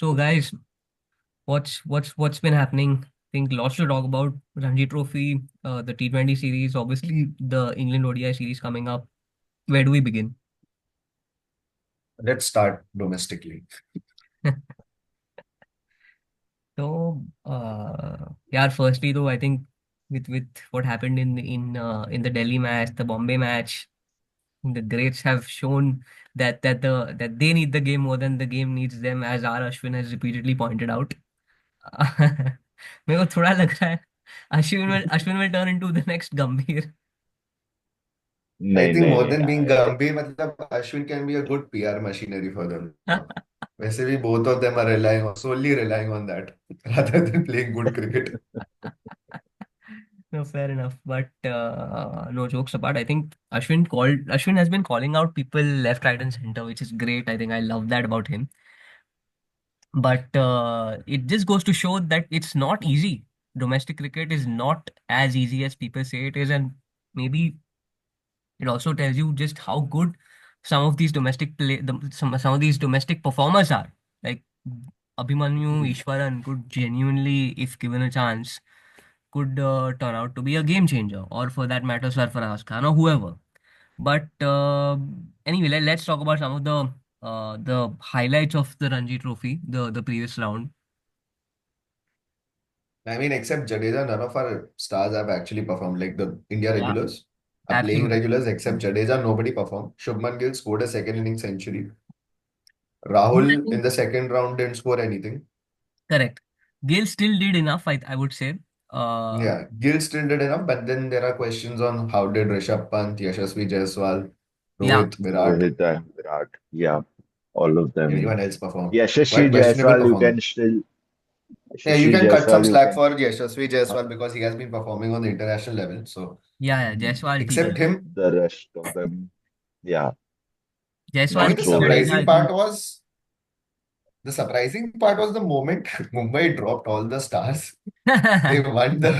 So guys, what's been happening? I think lots to talk about. Ranji Trophy, the T20 series, obviously the England ODI series coming up. Where do we begin? Let's start domestically. Yeah, firstly though, I think with what happened in the Delhi match, the Bombay match, the greats have shown that they need the game more than the game needs them, as R Ashwin has repeatedly pointed out. मेरे को थोड़ा लग रहा है Ashwin will turn into the next गंभीर. I नहीं think नहीं more नहीं than being I- Gambhir, मतलब Ashwin can be a good PR machinery for them now. वैसे भी both of them are solely relying on that rather than playing good cricket. No, fair enough. But no jokes apart, I think Ashwin has been calling out people left, right, and center, which is great. I think I love that about him. But it just goes to show that it's not easy. Domestic cricket is not as easy as people say it is, and maybe it also tells you just how good some of these some of these domestic performers are. Like Abhimanyu Ishwaran could genuinely, if given a chance, could turn out to be a game changer, or for that matter, Sarfaraz Khan or whoever. But anyway, let's talk about some of the highlights of the Ranji Trophy, the previous round. I mean, except Jadeja, none of our stars have actually performed. Like the India Yeah, regulars, are playing absolutely regulars, except Jadeja, nobody performed. Shubman Gill scored a second inning century. Rahul in the second round didn't score anything. correct. Gale still did enough, I would say. Uh, Yeah, Gill still did enough, but then there are questions on how did Rishabh Pant, Yashasvi Jaiswal, yeah, Rohit, Virat, Rohit and Virat, yeah, all of them. everyone else perform. Yashasvi Quite questionable Jaiswal, performance. Yeah, you Yashasvi can cut some Jaiswal, you slack can for Yashasvi uh, Jaiswal because he has been performing on the international level. So, yeah, Jaiswal ठीक है. except him, the rest of them, yeah, I Jaiswal mean, not the so Jadeja, great. I surprising think. part was the surprising part was the moment Mumbai dropped all the stars. They won the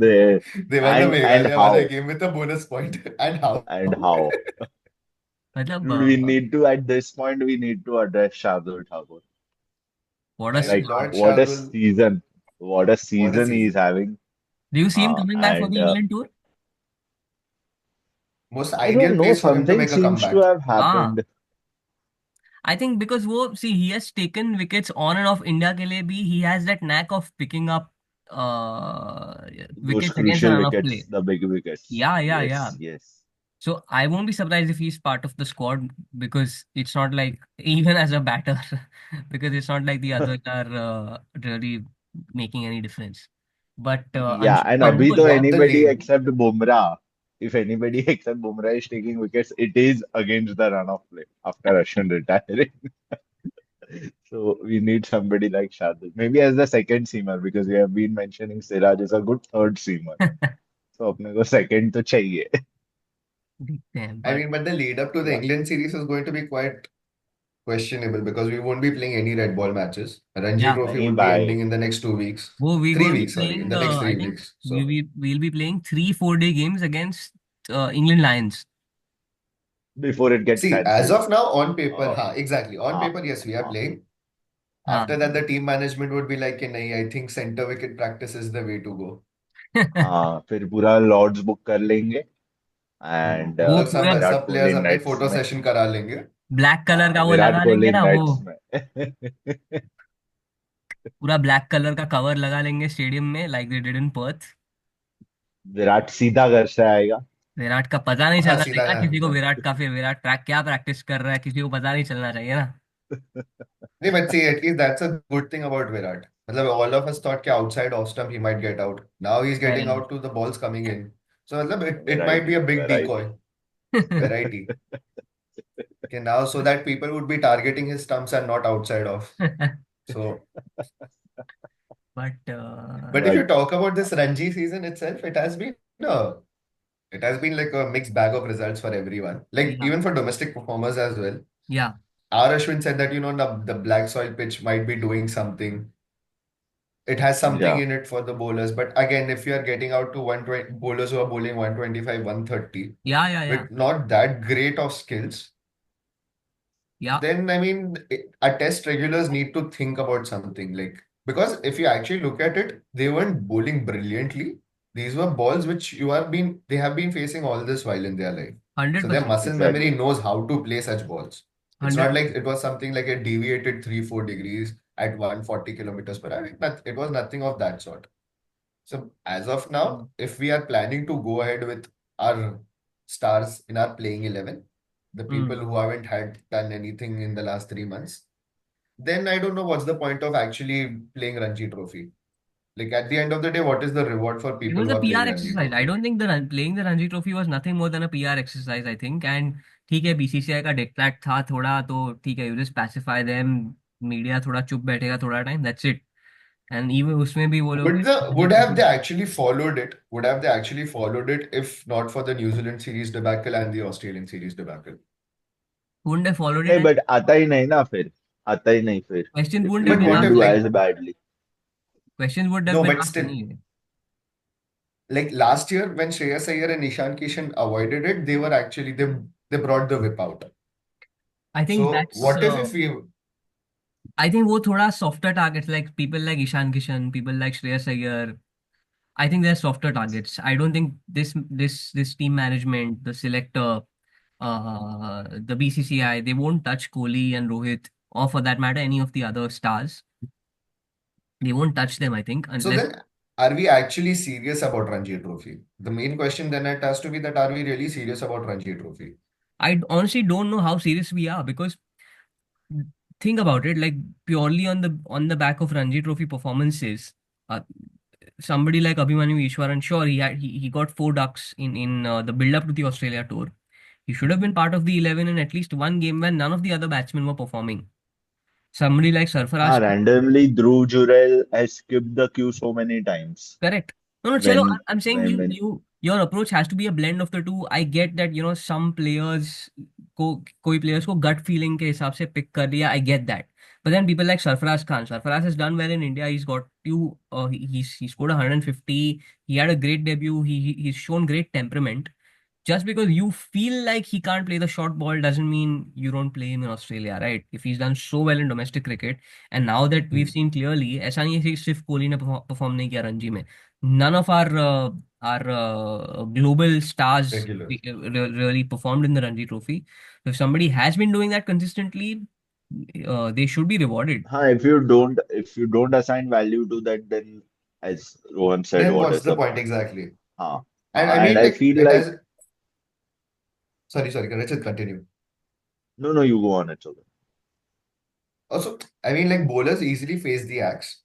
They they won the and Meghalaya wala how game with a bonus point. And how? and how मतलब Dude, we need to at this point we need to address Shardul Thakur. what a I mean, Like Lord start. Shardul, what a what a season he's season. having. Do you see him coming back for And the England tour? Most I don't ideal know, place for him to something make a seems to comeback. have हाँ, happened. I think because वो see he has taken wickets on and off India के लिए भी he has that knack of picking up uh, Those wickets against a crucial run of wickets, play. the big wickets. Yeah. Yes, yes. So I won't be surprised if he's part of the squad because it's not like even as a batter because it's not like the others are really making any difference. But Yeah, and But abhi Anshul, to what the anybody late except Bumrah, if anybody except Bumrah is taking wickets, it is against the run of play after Ashwin retiring. So we need somebody like Shardul, maybe as the second seamer because we have been mentioning Siraj is a good third seamer. So अपने को second तो चाहिए. देखते हैं I but mean, but the lead up to the Yeah, England series is going to be quite questionable because we won't be playing any red ball matches. Ranji yeah, Trophy नहीं would be भाई. ending in the next 2 weeks. वो we Three will be weeks, sorry, in playing the next I three think weeks. So, we'll be playing 3 4 day games against England Lions. Before it gets see, as cancelled. of now, on paper, Uh, exactly. On हाँ paper, yes, we are हाँ playing. हाँ. After that, the team management would be like, nahi, I think center wicket practice is the way to go. हाँ फिर पूरा Lord's book कर लेंगे and वो मतलब सब पूरा विराट सब कोहली प्लेयर्स अपने नेट्स फोटो में. सेशन करा लेंगे. ब्लैक कलर हाँ का वो विराट लगा लेंगे कोहली ना वो नेट्स में. पूरा ब्लैक कलर का कवर लगा लेंगे स्टेडियम में like they did in Perth. Virat सीधा घर से आएगा. विराट का पता नहीं हाँ चलना चाहिए सीधा ना किसी को विराट का फिर विराट ट्रैक क्या प्रैक्टिस कर रहा है किसी को पता नहीं चलना चाहिए ना. नहीं but see at least that's a good thing about Virat. मतलब all of us thought कि outside off stump he might get out. Now he's getting Fair out to the balls coming in. So मतलब it might be variety a big decoy variety. enough. variety. Okay, now so that people would be targeting his stumps and not outside off. So, But but if but you talk about this Ranji season itself, a it has been like a mixed bag of results for everyone. Like yeah, even for domestic performers as well. yeah, R. Ashwin said that the black soil pitch might be doing something. It has something या in it for the bowlers. But again, if you are getting out to 120 bowlers who are bowling 125, 130 yeah. with not that great of skills, Yeah, then I mean, our test regulars need to think about something like, because if you actually look at it, they weren't bowling brilliantly. These were balls which they have been facing all this while in their life. So their 100%. muscle memory Exactly. knows how to play such balls. It's not like 100%. it was something like it deviated 3-4 degrees at 140 kilometers per hour. It was nothing of that sort. So as of now, Mm. if we are planning to go ahead with our stars in our playing 11, the people Mm. who haven't had done anything in the last 3 months, then I don't know what's the point of actually playing Ranji Trophy. Like at the end of the day, what is the reward for It people was who a are PR playing Ranji exercise. I Trophy? don't think playing the Ranji Trophy was nothing more than a PR exercise, I think. And ठीक है, BCCI का dictate था थोड़ा, तो ठीक है, you just pacify them. Media थोड़ा चुप बैठेगा थोड़ा time, that's it. And even उसमें भी वो लोग Would have they actually followed it? Would have they actually followed it if not for the New Zealand series debacle and the Australian series debacle? wouldn't have followed it, नहीं, and but आता ही नहीं ना फिर, आता ही नहीं फिर, questions if wouldn't we have But been what didn't if asked. do like as badly. Questions would have no, been but asked still. anyway. Like last year when Shreyas Iyer and Ishan Kishan avoided it, they were actually they brought the whip out. I think So that's what if we I think वो थोड़ा softer targets, like people like Ishan Kishan, people like Shreyas Iyer. I think they're softer targets. I don't think this team management, the selector, the BCCI, they won't touch Kohli and Rohit, or for that matter, any of the other stars. They won't touch them, I think, so unless then are we actually serious about Ranji Trophy? The main question then it has to be that are we really serious about Ranji Trophy? I honestly don't know how serious we are, because think about it, like purely on the back of Ranji Trophy performances. Uh, Somebody like Abhimanyu Ishwaran, sure, he got four ducks in the build up to the Australia tour. He should have been part of the 11 in at least one game when none of the other batsmen were performing. Somebody like हाँ, Sarfaraz, randomly Dhruv Jurel has skipped the queue so many times correct. No, no, chalo, when I'm saying when your approach has to be a blend of the two. I get that, some players कोई players को gut feeling के हिसाब से pick कर लिया. I get that. But then people like Sarfaraz Khan. Sarfaraz has done well in India. He's got he scored 150. He had a great debut. He's shown great temperament. Just because you feel like he can't play the short ball doesn't mean you don't play him in Australia, right? If he's done so well in domestic cricket, and now that we've Hmm. seen clearly, ऐसा नहीं है कि सिर्फ कोहली ने perform नहीं किया रणजी में. None of our global stars Regular. really performed in the Ranji Trophy. If somebody has been doing that consistently, they should be rewarded. हाँ, if you don't assign value to that, then as Rohan said, Then what what's is the the point point? exactly? हाँ, And I and mean I like feel it like has sorry, Rachit, continue. no, you go on, it's okay. Also, I mean like bowlers easily face the axe.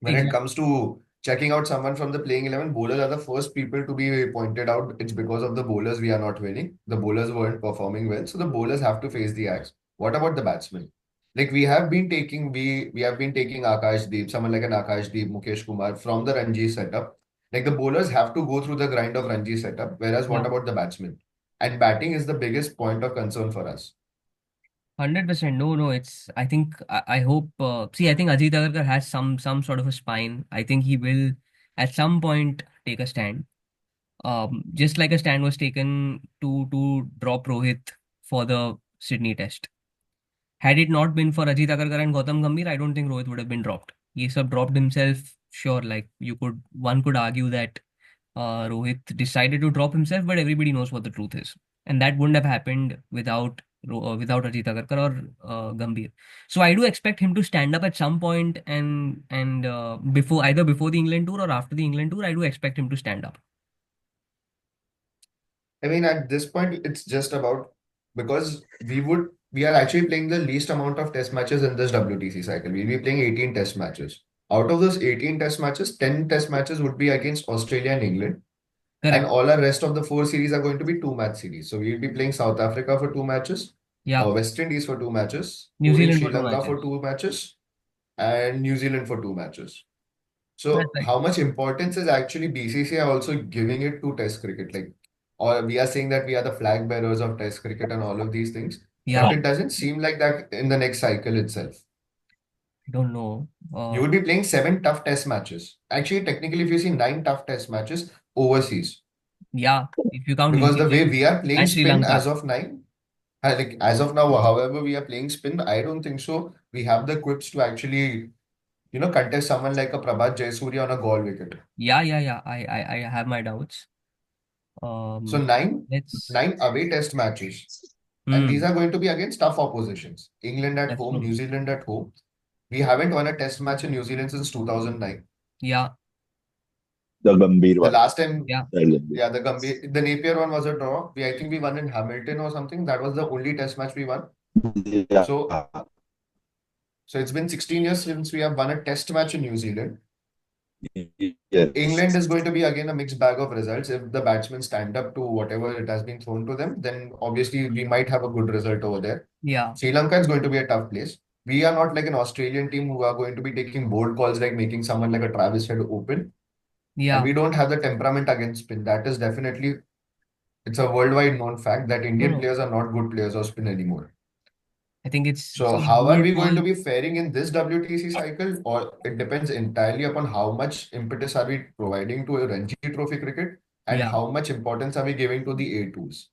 When it Exactly. comes to checking out someone from the playing 11, bowlers are the first people to be pointed out. It's because of the bowlers we are not winning. The bowlers weren't performing well, so the bowlers have to face the axe. What about the batsmen? Like we have been taking Akash Deep, someone like an Akash Deep, Mukesh Kumar from the Ranji setup. Like the bowlers have to go through the grind of Ranji setup. Whereas what Yeah. about the batsmen? And batting is the biggest point of concern for us. 100%. No, no, I think, I hope, see, I think Ajit Agarkar has some sort of a spine. I think he will at some point take a stand. Just like a stand was taken to drop Rohit for the Sydney Test. Had it not been for Ajit Agarkar and Gautam Gambhir, I don't think Rohit would have been dropped. He sub dropped himself. Sure, like one could argue that Rohit decided to drop himself, but everybody knows what the truth is, and that wouldn't have happened without Ajit Agarkar or Gambhir. So I do expect him to stand up at some point, and before the England tour or after the England tour, I do expect him to stand up. I mean, at this point, it's just about because we are actually playing the least amount of test matches in this WTC cycle. We'll be playing 18 test matches. Out of those 18 test matches, 10 test matches would be against Australia and England. And Correct. all our rest of the four series are going to be two-match series. So we'll be playing South Africa for two matches, Yeah. West Indies for two matches, New touring Zealand Sri for two Lanka for matches. two matches, and New Zealand for two matches. That's So right. how much importance is actually BCCI also giving it to Test cricket? Like, or we are saying that we are the flag bearers of Test cricket and all of these things, but Yeah. it doesn't seem like that in the next cycle itself. I don't know. You would be playing seven tough Test matches. Actually, technically, if you see nine tough Test matches overseas, Yeah. If you count New because the way Zealand we are playing and Sri spin as Lanka. of nine, Like as of now, however we are playing spin, I don't think so. We have the quips to actually, contest someone like a Prabhat Jayasuriya on a goal wicket. Yeah, yeah, yeah. I have my doubts. So Um, nine, let's. nine away test matches, and these Hmm. are going to be against tough oppositions. England at That's home, true. New Zealand at home. We haven't won a test match in New Zealand since 2009. Yeah, The Gambhir The one. last time, The Gambhir. yeah, the Napier one was a draw. I think we won in Hamilton or something. That was the only test match we won. Yeah. So, so it's been 16 years since we have won a test match in New Zealand. England Yes. is going to be again a mixed bag of results. If the batsmen stand up to whatever it has been thrown to them, then obviously we might have a good result over there. yeah. Sri Lanka is going to be a tough place. We are not like an Australian team who are going to be taking bold calls like making someone like a Travis Head open. And Yeah. we don't have the temperament against spin. That is definitely, it's a worldwide known fact that No, Indian no. players are not good players of spin anymore. I think it's So see how are bold we going call. to be faring in this WTC cycle? Or it depends entirely upon how much impetus are we providing to a Ranji Trophy cricket and Yeah, how much importance are we giving to the A2s.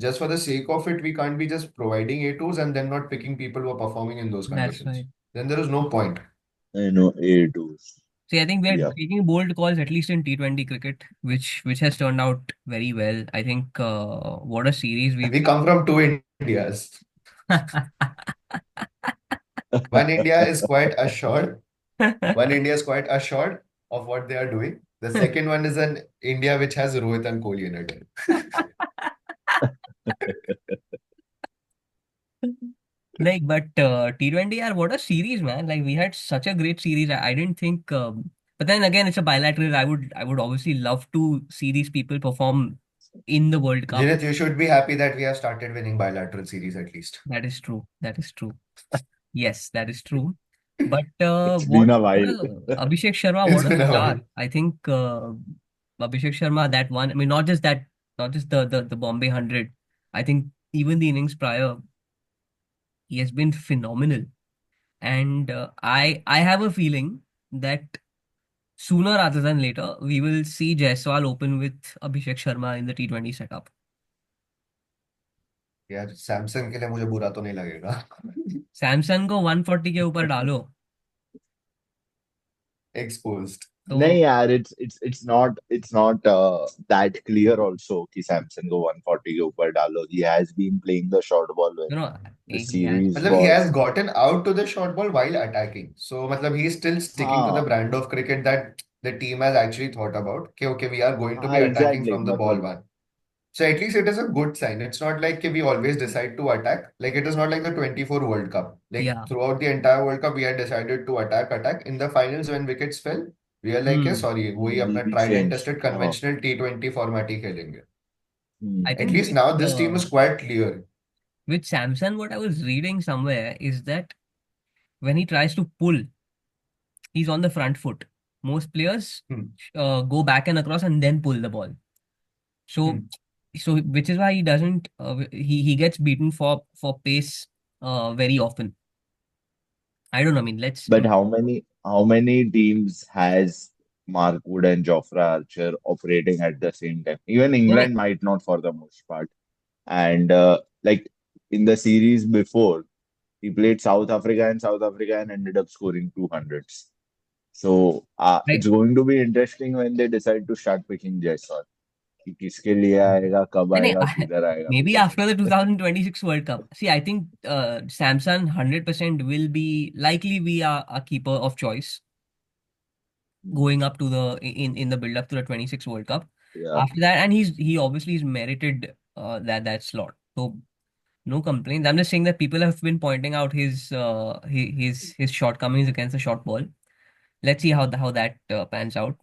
Just for the sake of it, we can't be just providing A2s and then not picking people who are performing in those that's conditions. right. Then there is no point. I know A2. See, I think we are Yeah. taking bold calls at least in T20 cricket, which has turned out very well. I think what a series And we've. we come from two Indias. One India is quite assured. One India is quite assured of what they are doing. The second one is an India which has Rohit and Kohli in it. Like, but T20 are what a series, man. Like we had such a great series. I didn't think. But then again, it's a bilateral. I would obviously love to see these people perform in the World Cup. Zenith, you should be happy that we have started winning bilateral series at least. That is true. That is true. Yes, that is true. But It's been a what while. Abhishek Sharma, It's what a been a star! while. I think Abhishek Sharma, that one. I mean, not just that, not just the Bombay 100. I think even the innings prior, he has been phenomenal. And I have a feeling that sooner rather than later, we will see Jaiswal open with Abhishek Sharma in the T20 setup. यार Samsung के लिए मुझे बुरा तो नहीं लगेगा. सैमसन को 140 के ऊपर डालो Exposed. तो नहीं यार, it's not that clear also कि सैमसन को 140 के ऊपर डालो. He has been playing the short ball when you know the he has. series मतलब he was. has gotten out to the short ball while attacking. So मतलब he is still sticking to the हाँ brand of cricket that the team has actually thought about. Okay, okay, we are going to हाँ be attacking exactly. from the ball मतलब one. So at least it is a good sign. It's not like we always decide to attack. Like it is not like the 24 World Cup. Like Yeah. throughout the entire World Cup, we had decided to attack. In the finals, when wickets fell, we are like, Hmm. sorry, वही we, अपना we tried and changed. tested conventional T20 format ही खेलेंगे. I At think least now this team is quite clear. with Samson, what I was reading somewhere is that when he tries to pull, he's on the front foot. Most players Hmm. go back and across and then pull the ball. So, Hmm. so which is why he doesn't. He gets beaten for pace very often. I don't know. I mean, let's. But how many teams has Mark Wood and Jofra Archer operating at the same time? Even No, no. England might not for the most part. And like in the series before, he played South Africa and ended up scoring 200s. So I, it's going to be interesting when they decide to start picking Jaiswal. कि किसके लिए आएगा, कब नहीं, आएगा, किधर आएगा, maybe मुझे नहीं after the पता. 2026 World Cup. See, I think Samson 100% will be likely be a keeper of choice going up to the in the build up to the 26 World Cup. Yeah. After that, and he obviously is merited that slot. So no complaints. I'm just saying that people have been pointing out his shortcomings against the short ball. Let's see how that pans out.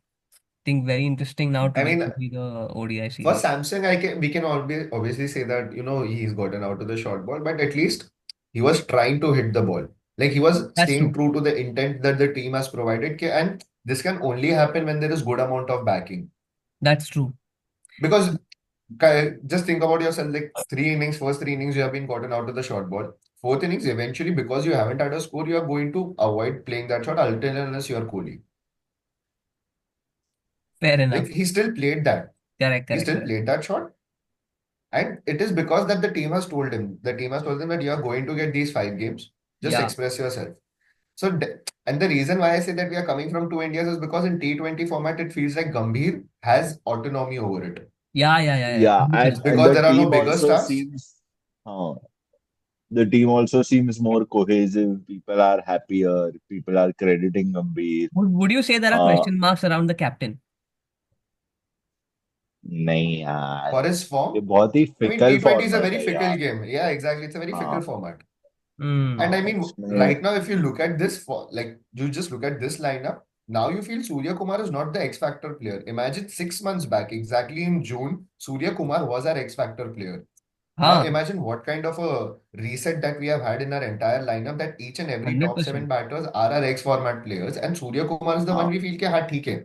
Think very interesting now to I wait mean, to see the ODI for series. Samsung, we can obviously say that he's gotten out to the short ball, but at least he was trying to hit the ball. Like he was That's staying true. true to the intent that the team has provided. And this can only happen when there is good amount of backing. That's true. Because just think about yourself, like first 3 innings, you have been gotten out to the short ball. Fourth innings, eventually, because you haven't had a score, you are going to avoid playing that shot until unless you are Kohli. Fair Like enough. he still played that. Correct, He correct, still correct. played that shot. And it is because that the team has told him, the team has told him that you are going to get these 5 games. Just Yeah. express yourself. So, and the reason why I say that we are coming from two Indias is because in T20 format, it feels like Gambhir has autonomy over it. Yeah, yeah, yeah, yeah. Yeah, It's and because the there are no team bigger also stars. seems the team also seems more cohesive. People are happier. People are crediting Gambhir. Would you say there are Uh, question marks around the captain? नहीं यार, For his ये form, बहुत ही I mean, fickle T20 is a format very है fickle यार. game. Yeah, exactly. It's a very fickle हाँ format. And Hmm. I हाँ mean, उसमें. right now, if you look at this, like you just look at this lineup, now you feel Surya Kumar is not the X Factor player. Imagine 6 months back, exactly in June, Surya Kumar was our X Factor player. Now Huh. imagine what kind of a reset that we have had in our entire lineup, that each and every top 100%. seven batters are our X format players, and Surya Kumar is the one हाँ. we feel कि हाँ ठीक है.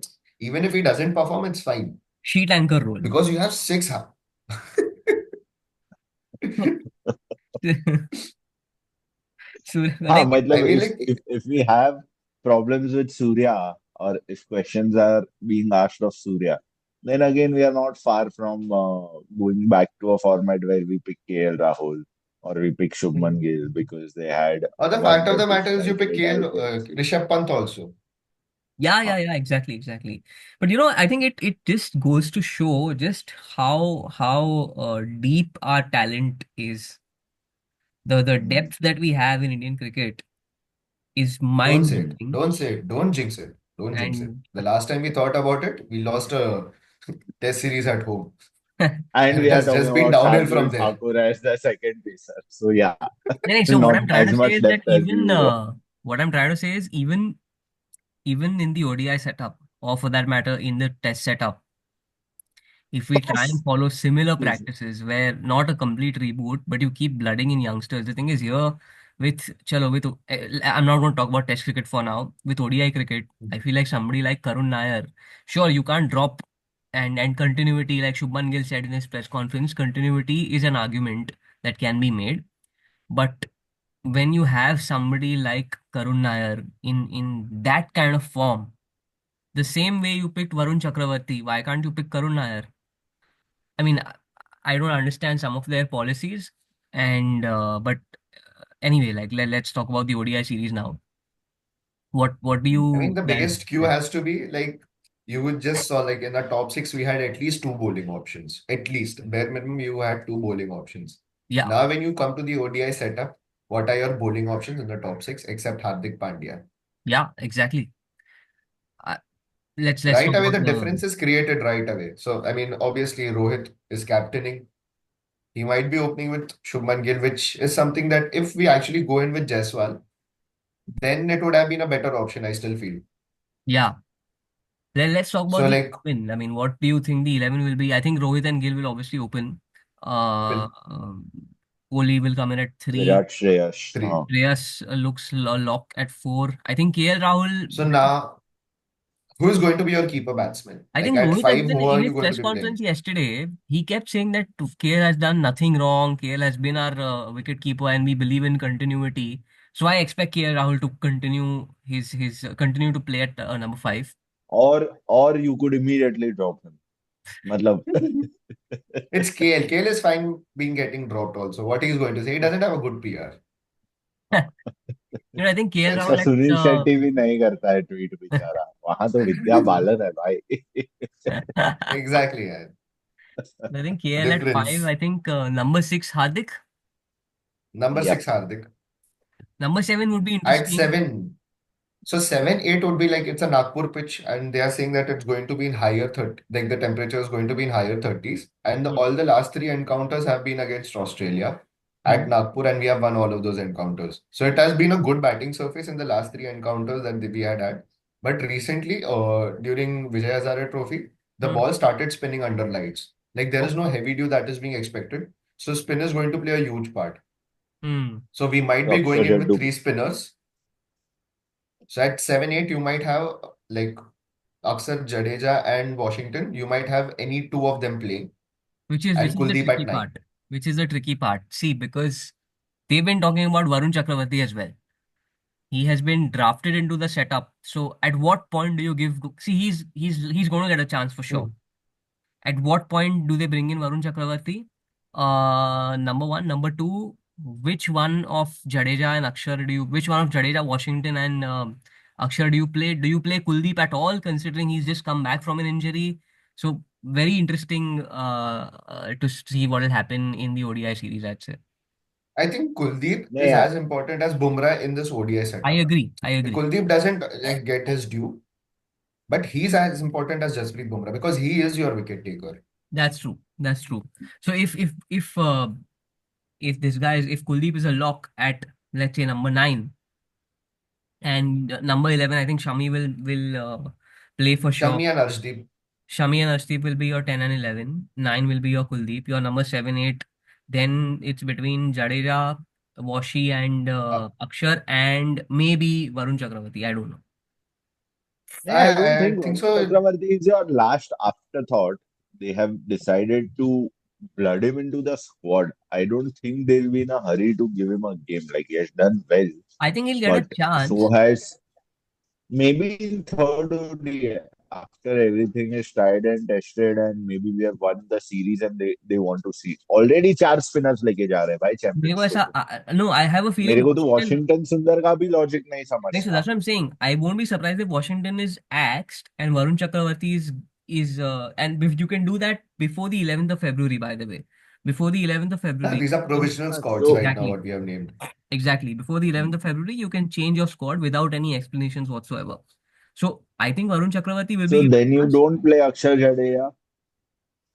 Even if he doesn't perform, it's fine Sheet anchor role. because you have six. हाँ Correct. I मतलब mean, if like if if we have problems with Surya, or if questions are being asked of Surya, then again we are not far from going back to a format where we pick KL Rahul or we pick Shubman Gill because they had or the won fact of the the matter is you pick two KL, titles. Rishabh Pant also. Yeah, हाँ. yeah, yeah, exactly, exactly. But I think it just goes to show just how deep our talent is. The Hmm. depth that we have in Indian cricket is Don't say it. mind-blowing. Don't say it. Don't jinx it. Don't jinx it. And The last time we thought about it, we lost a test series at home. And And we it are has talking just been about downhill from Shardul there. Thakur as the second pacer. So yeah, yeah, so what not I'm trying as to say much is that depth as we would want. what I'm trying to say is even in the ODI setup, or for that matter in the test setup, if we try and follow similar practices where not a complete reboot, but you keep blooding in youngsters. The thing is here with chalo with I'm not going to talk about test cricket for now. With ODI cricket, I feel like somebody like Karun Nair, sure you can't drop and continuity, like Shubman Gill said in his press conference, continuity is an argument that can be made. But when you have somebody like Karun Nair in that kind of form, the same way you picked Varun Chakravarti, why can't you pick Karun Nair? I mean, I don't understand some of their policies, and but anyway, like let's talk about the ODI series now. What do I mean, you the guys biggest cue expect? has to be like you would just saw like in the top six, we had at least two bowling options. At least bare minimum, you had two bowling options. Yeah, Now, when you come to the ODI setup, what are your bowling options in the top six except Hardik Pandya? yeah, exactly. Uh, let's Right talk away, about the the difference is created right away. So, I mean, obviously, Rohit is captaining. He might be opening with Shubman Gill, which is something that if we actually go in with Jaiswal, then it would have been a better option, I still feel. yeah. Let's talk about So, the like, 11. I mean, what do you think the 11 will be? I think Rohit and Gill will obviously open. Bill, Kohli will come in at 3. Virat Shreyas. three. Reyes looks lock at 4. I think KL Rahul. So now, who is going to be your keeper batsman? I Like think at Rohit has five, been who in are his you going to press be playing? conference yesterday. He kept saying that KL has done nothing wrong. KL has been our wicket keeper, and we believe in continuity. So I expect KL Rahul to continue continue to play at number 5. Or you could immediately drop him. मतलब It's KL. KL is fine being getting dropped also. What he is going to say, he doesn't have a good PR. I think KL It's ऐसा Rahul fine. Sunil Shetty भी नहीं करता है tweet बेचारा. वहां तो विद्या बालन है भाई. Exactly, yeah. I think KL at 5. Difference. I think number 6 Hardik. Number Yep. six, Hardik. Number 7 would be At interesting. seven. So 7, 8 would be like it's a Nagpur pitch, and they are saying that it's going to be in higher 30, like the temperature is going to be in higher 30s. And Hmm. all the last three encounters have been against Australia Hmm. at Nagpur, and we have won all of those encounters. So it has been a good batting surface in the last three encounters that we had had. But recently, during Vijay Hazare Trophy, the Hmm. ball started spinning under lights. Like there is no Okay. heavy dew that is being expected. So spin is going to play a huge part. Hmm. So we might तो be going अक्षर in with Jaddu. three spinners. So at 7, 8, you might have like Aksar, Jadeja, and Washington. You might have any two of them playing, Which and is the Kuldeep tricky at nine. part. Which is the tricky part. See, because they've been talking about Varun Chakravarti as well. He has been drafted into the setup. So at what point do you give? See, he's going to get a chance for Hmm. sure. At what point do they bring in Varun Chakravarti? Number one, number two, which one of Jadeja and Akshar do you, which one of Jadeja, Washington and Akshar do you play? Do you play Kuldeep at all, considering he's just come back from an injury? So very interesting to see what will happen in the ODI series, I'd say. I think Kuldeep is Yeah, as important as Bumrah in this ODI I setup. agree. I agree. Kuldeep doesn't like get his due, but he's as important as Jasprit Bumrah because he is your wicket taker. That's true. That's true. So if this guy is, if Kuldeep is a lock at, let's say, number nine, and number 11, I think Shami will play for sure. Shami and Arshdeep. Shami and Arshdeep will be your 10 and 11. 9 will be your Kuldeep. Your number 7, 8. Then it's between Jadeja, Washi, and Uh, Akshar, and maybe Varun Chakravarti. I don't know. I don't I think think Varun so. Chakravarti is your last afterthought. They have decided to blood him into the squad. I don't think they'll be in a hurry to give him a game. Like, he has done well, I think he'll get a but chance. so has maybe in third ODI after everything is tried and tested, and maybe we have won the series and they want to see. Already चार spinners लेके जा रहे हैं भाई मेरे को champions ऐसा trophy में. no, I have a feeling मेरे को तो Washington. वॉशिंगटन सुंदर का भी लॉजिक नहीं So समझता. that's what I'm saying. I won't be surprised if Washington is axed and Varun Chakravarti is and if you can do that before the 11th of February, by the way, before the 11th of February, These are provisional squads So right now, exactly, what we have named. exactly before the 11th of February, you can change your squad without any explanations whatsoever. So I think Varun Chakravarti will be so given then a you chance. don't play Akshar Jadeja.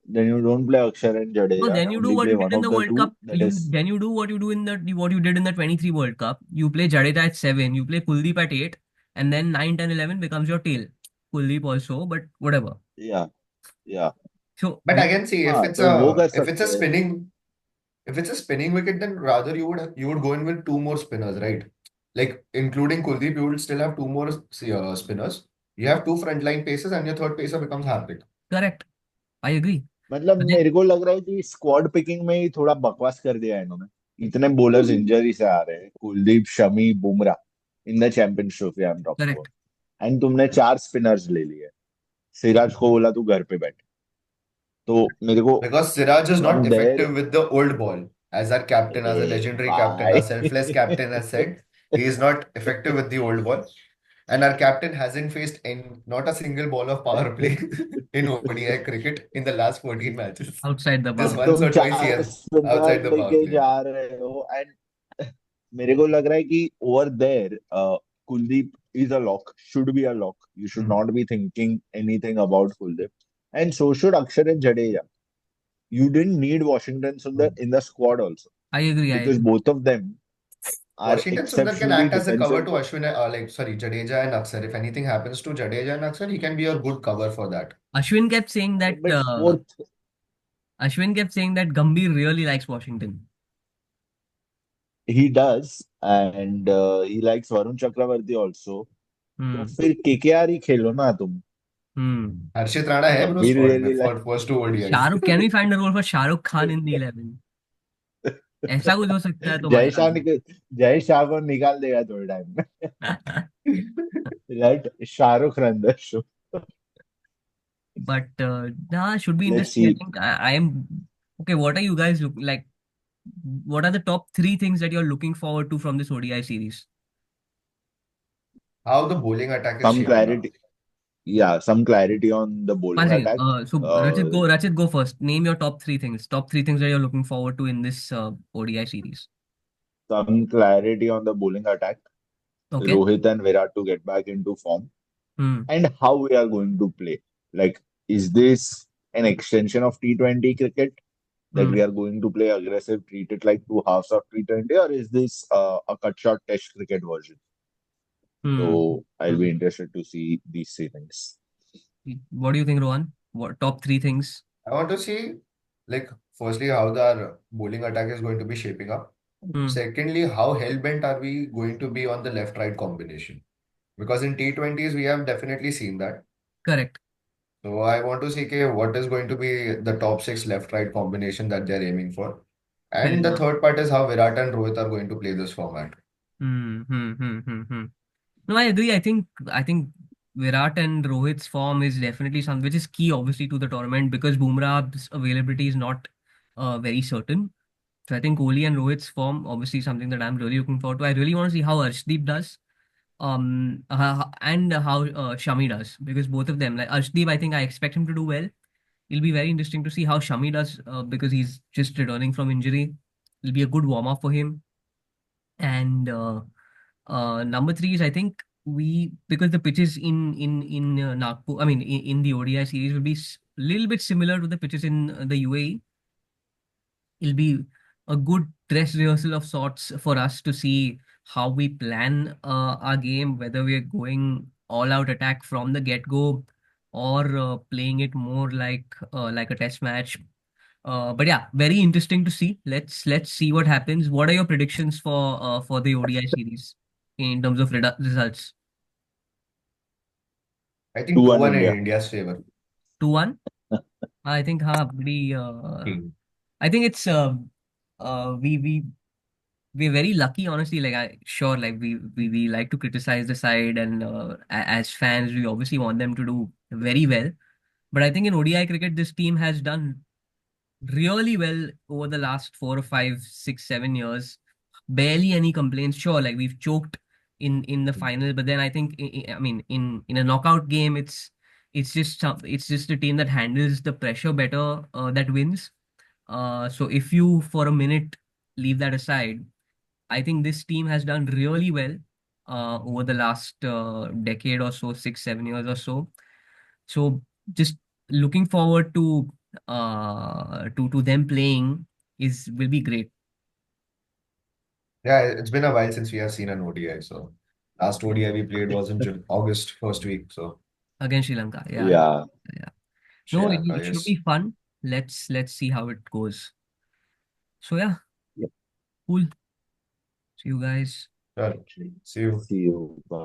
Then you don't play Akshar and No, Jadeja then and you do only what play you did one in of the the World two. Cup. That You is, then you do what you do in the what you did in the 23 World Cup. You play Jadeja at 7, you play Kuldeep at 8, and then 9, 10, 11 becomes your tail. Kuldeep also, but whatever. yeah, yeah. So But I can see हाँ तो वो कर if it's a सकते हैं. spinning wicket, then rather you would go in with two more spinners, right? Like including Kuldeep, you will still have two more spinners. You have two frontline paces, and your third pacer becomes Hardik. correct, I agree. मतलब But then मेरे को लग रहा है कि squad picking में ही थोड़ा बकवास कर दिया है इन्होंने. इतने बॉलर्स इंजरी से आ रहे हैं, Kuldeep, Shami, Bumrah in the champions trophy I am talking correct, about. And तुमने चार स्पिनर्स ले लिए. सिराज को बोला तू घर पे बैठ. तो मेरे को Because Siraj is from not there, effective with the old ball. As our captain, as a A legendary captain, our भाई. selfless captain has said, he is not effective with the old ball. And our captain hasn't faced not a single ball of power play in ODI cricket in the last 14 matches. outside the Just अब boundary. once तुम or twice he चार has spinner outside the power लेके play. जा रहे हो. And मेरे को लग रहा है कि over there Kuldeep is a lock, should be a lock. You should Hmm. not be thinking anything about Kuldeep. And so should Akshar and Jadeja. You didn't need Washington Sundar Hmm. in the squad also I agree, I because agree. both of them are Washington Sundar can exceptionally act as a cover defensive to bowlers. Ashwin, sorry, Jadeja and Akshar. If anything happens to Jadeja and Akshar, he can be a good cover for that. Ashwin kept saying that But fourth, Gambhir really likes Washington. he does, and he likes Varun Chakravarti also. तो Hmm. फिर KKR ही खेलो ना तुम. Hmm. Harshit Rana है bro गंभीर squad में really for first two ODIs. Shahrukh, can we find a role for Shahrukh Khan in the 11? ऐसा कुछ हो सकता है तो जय मजा आ शाह निकल जय शाह को निकाल देगा थोड़े टाइम में. जाएगा. Let Shahrukh run the show. But nah, should be Let's interesting. I see. think I am okay. What are you guys look like? What are the top three things that you're looking forward to from this ODI series? How the bowling attack is Some shaping up. clarity. Yeah, some clarity on the One bowling second. attack. So Uh, Rachit, go first. Name your top three things. Top three things that you're looking forward to in this ODI series. some clarity on the bowling attack. Okay. Rohit and Virat to get back into form, Hmm. and how we are going to play. Like, is this an extension of T20 cricket that we Hmm. are going to play aggressive, treat it like two halves of T20, or is this a cut short test cricket version? Hmm. So I'll be Hmm. interested to see these three things. What do you think, Rohan? What top three things? I want to see, like, firstly, how the bowling attack is going to be shaping up. Hmm. Secondly, how hell-bent are we going to be on the left-right combination? Because in T20s, we have definitely seen that. Correct. So I want to see okay, what is going to be the top six left-right combination that they're aiming for. Fair And the enough. third part is how Virat and Rohit are going to play this format. Hmm. Hmm. Hmm. Hmm. Hmm. No, I agree. I think Virat and Rohit's form is definitely something which is key, obviously, to the tournament because Bumrah's availability is not very certain. So I think Kohli and Rohit's form, obviously something that I'm really looking forward to. I really want to see how Arshdeep does, and how Shami does, because both of them, like Arshdeep, I think I expect him to do well. It'll be very interesting to see how Shami does, because he's just returning from injury. It'll be a good warm up for him. And number three is, I think, we, because the pitches in Nagpur, I mean in the ODI series will be a little bit similar to the pitches in the UAE. It'll be a good dress rehearsal of sorts for us to see how we plan our game, whether we are going all out attack from the get go, or playing it more like a test match. But yeah, very interesting to see. Let's see what happens. What are your predictions for the ODI series in terms of results? I think 2-1 2-1 in India. India's favor. 2-1. I think pretty. King. I think it's we we're very lucky, honestly. Like, sure, like we like to criticize the side, and as fans, we obviously want them to do very well. But I think in ODI cricket, this team has done really well over the last 4 or 5, 6, 7 years. Barely any complaints. Sure, like we've choked in the final, but then I think I mean in a knockout game, it's just a team that handles the pressure better, that wins. So if you for a minute leave that aside, I think this team has done really well over the last decade or so, 6, 7 years or so. So just looking forward to them playing is will be great Yeah, it's been a while since we have seen an ODI. So last ODI we played was in August first week. So against Sri Lanka. Yeah, Yeah. yeah. Sri No, Lanka, it should be yes. fun. Let's see how it goes. So yeah, Yep. cool. See you guys. Sure. See you. See you. Bye.